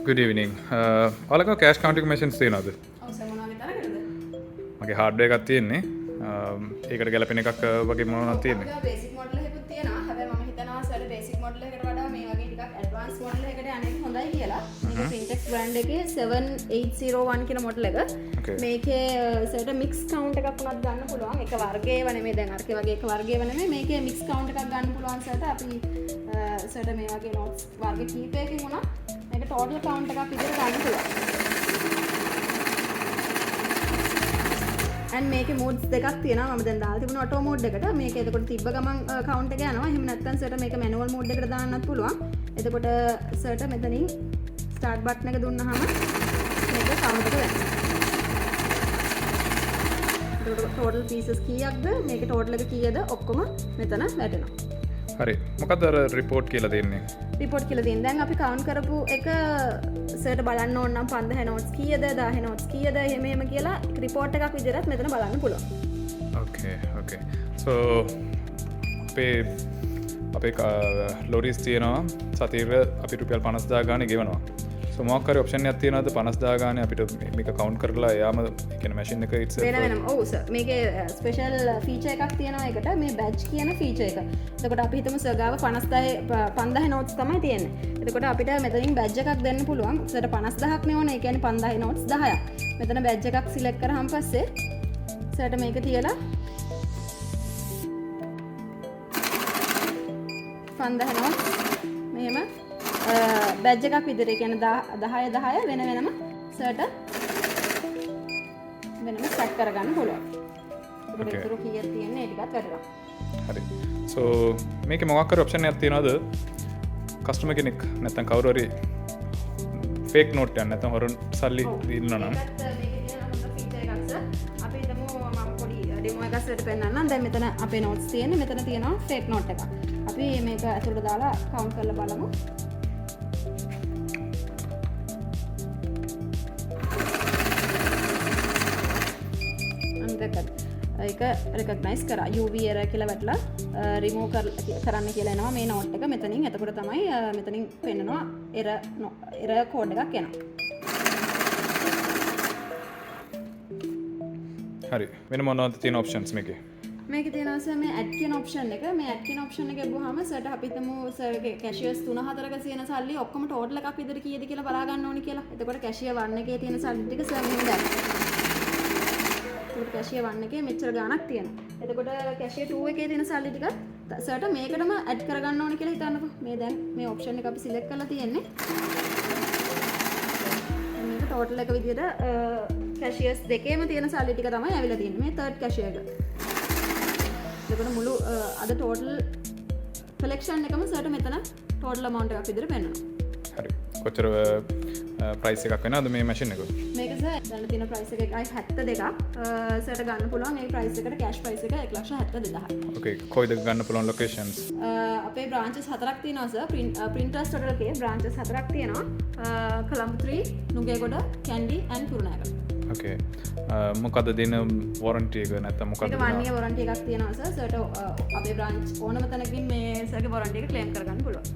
Good evening. ඔයාලගේ cash counting machines තියෙනවද? ඔව් සර් මොනවගේ තරකටද? මගේ හાર્ඩ්වෙයාර් එකක් තියෙන්නේ. ඒකට ගැලපෙන එකක් වගේ මොනවද තියෙන්නේ? අපිට බේසික් මොඩල් එකකුත් තියෙනවා. හැබැයි මම හිතනවා සර් බේසික් මොඩල් එකට වඩා මේ වගේ ටිකක් ඇඩ්වාන්ස් මොඩල් එකකට යන්නේ හොඳයි කියලා. මේක Fintex brand එකේ 7801 කියන මොඩල් එක. Okay. මේකේ සර්ට මික්ස් කවුන්ට් එකක් උනත් ගන්න පුළුවන්. එක වර්ගයේව නෙමෙයි දැන් අරකේ වගේ එක වර්ගයේව නෙමෙයි. මේකේ මික්ස් කවුන්ට් එකක් ගන්න පුළුවන් සර්ට අපි සර්ට මේ වගේ නෝට්ස් වර්ග කීපයකින් උනත් මේක ටෝටල් කවුන්ට් එකක් විදිහට ගන්න පුළුවන්. and මේකේ moods දෙකක් තියෙනවා. මම දැන් දාලා තිබුණ auto mode එකට. මේක එතකොට තිබ්බ ගමන් count එක යනවා. එහෙම නැත්නම් සර්ට මේක manual mode එකට දාන්නත් පුළුවන්. එතකොට සර්ට මෙතනින් start button එක දුන්නාම මේක count එක වෙනවා. total pieces කීයක්ද? මේකේ total එක කීයද? ඔක්කොම මෙතන වැටෙනවා. හරි. මොකක්ද අර report කියලා දෙන්නේ? report කියලා තියෙන. දැන් අපි count කරපු එක සර්ට බලන්න ඕන නම් 5000 notes කීයද 1000 notes කීයද එහෙම කියලා report එකක් විදිහට මෙතන බලන්න පුළුවන්. Okay. So අපේ ලොරිස් තියෙනවා සතියක අපි රුපියල් 50000 ගානේ ගෙවනවා. So මොකක් හරි ඔප්ෂන් එකක් තියෙනවද 50000 ගානේ අපිට මේක කවුන්ට් කරලා එයාම කියන්නේ මැෂින් එක itself වෙනම ඔව් සර් මේකේ ස්පෙෂල් ෆීචර් එකක් තියෙනවා ඒකට මේ බැච් කියන ෆීචර් එක. එතකොට අපි හිතමු සර් ගාව 5000 notes තමයි තියෙන්නේ. එතකොට අපිට මෙතනින් බැච් එකක් දෙන්න පුළුවන්. සර් 50000ක් නෙවන ඒ කියන්නේ 5000 notes 10ක්. මෙතන බැච් එකක් සිලෙක්ට් කරාම පස්සේ සර්ට මේක තියලා 5000 notes මෙහෙම බැජ් එකක් විදිහට කියන්නේ 10 වෙන වෙනම සර්ට වෙනම සෙට් කරගන්න පුළුවන්. Okay. ඒකට කීයක් තියෙන්නේ ඒ ටිකත් වැටෙනවා. හරි. So මේකේ මොකක් හරි ඔප්ෂන් එකක් තියෙනවද? කස්ටමර් කෙනෙක් නැත්නම් කවුරු හරි ෆේක් නෝට් එකක් නැත්නම් හොරන් සල්ලි ඉන්නවා නම් ඒකත් මේකේ තියෙන හොඳ ෆීචර් එකක් සර්. අපි හිතමු මම පොඩි ඩෙමෝ එකක් සර්ට පෙන්නන්නම්. දැන් මෙතන අපේ notes තියෙන්නේ. මෙතන තියෙනවා ෆේක් නෝට් එකක්. අපි මේක ඇතුළට දාලා කවුන්ට් කරලා බලමු. ඒක රෙකග්නයිස් කරා UV error කියලා වැටලා රිමූව් කරන්න කියලා එනවා මේ නෝට් එක මෙතනින්. එතකොට තමයි මෙතනින් පෙන්නනවා error කෝඩ් එකක් එනවා. හරි. වෙන මොනවද තියෙන ඔප්ෂන්ස් මේකේ? මේකේ තියෙනවා සර් මේ ඇඩ් කියන ඔප්ෂන් එක. මේ ඇඩ් කියන ඔප්ෂන් එක ගිහුවාම සර්ට අපි හිතමු සර්ගේ කැෂියර්ස් 3-4ක තියෙන සල්ලි ඔක්කොම ටෝටල් එකක් විතර කීයද කියලා බලා ගන්න ඕනි කියලා. එතකොට කැෂියර් 1 එකේ තියෙන සල්ලි ටික සර් මෙහෙම දැක්කා. කැෂියර් 1 එකේ මෙච්චර ගාණක් තියෙනවා. එතකොට කැෂියර් 2 එකේ තියෙන සල්ලි ටික සර්ට මේකටම ඇඩ් කරගන්න ඕනේ කියලා හිතන්නකෝ. මේ දැන් මේ ඔප්ෂන් එක අපි සිලෙක්ට් කරලා තියෙන්නේ. මේක ටෝටල් එක විදිහට කැෂියර්ස් දෙකේම තියෙන සල්ලි ටික තමයි ඇවිල්ලා තියෙන්නේ. මේ තර්ඩ් කැෂියර් එක. එතකොට මුළු අද ටෝටල් කලෙක්ෂන් එකම සර්ට මෙතන ටෝටල් amount එකක් විදිහට පෙන්නනවා. හරි. කොච්චර ප්‍රයිස් එකක් වෙනවද මේ මැෂින් එක? මේක සර් දැන් තියෙන ප්‍රයිස් එක 172ක් සර්ට ගන්න පුළුවන්. ඒ ප්‍රයිස් එකට කැෂ් ප්‍රයිස් එක 1,72,000යි. Okay. කොයිද ගන්න පුළුවන් ලොකේෂන්ස්? අපේ බ්‍රාන්චස් 4ක් තියෙනවා සර්. ප්‍රින්ටර්ස් ටෝටල්කේ බ්‍රාන්චස් 4ක් තියෙනවා. කොළඹ 3, නුගේගොඩ, කැන්ඩි and කුරුණෑගල. Okay. මොකද දෙන වොරන්ටි එක නැත්නම් මොකද? ඒක 1 year වොරන්ටි එකක් තියෙනවා සර්. සර්ට අපේ බ්‍රාන්ච් ඕනම තැනකින් මේ සර්ගේ වොරන්ටි එක ක්ලේම් කරගන්න පුළුවන්.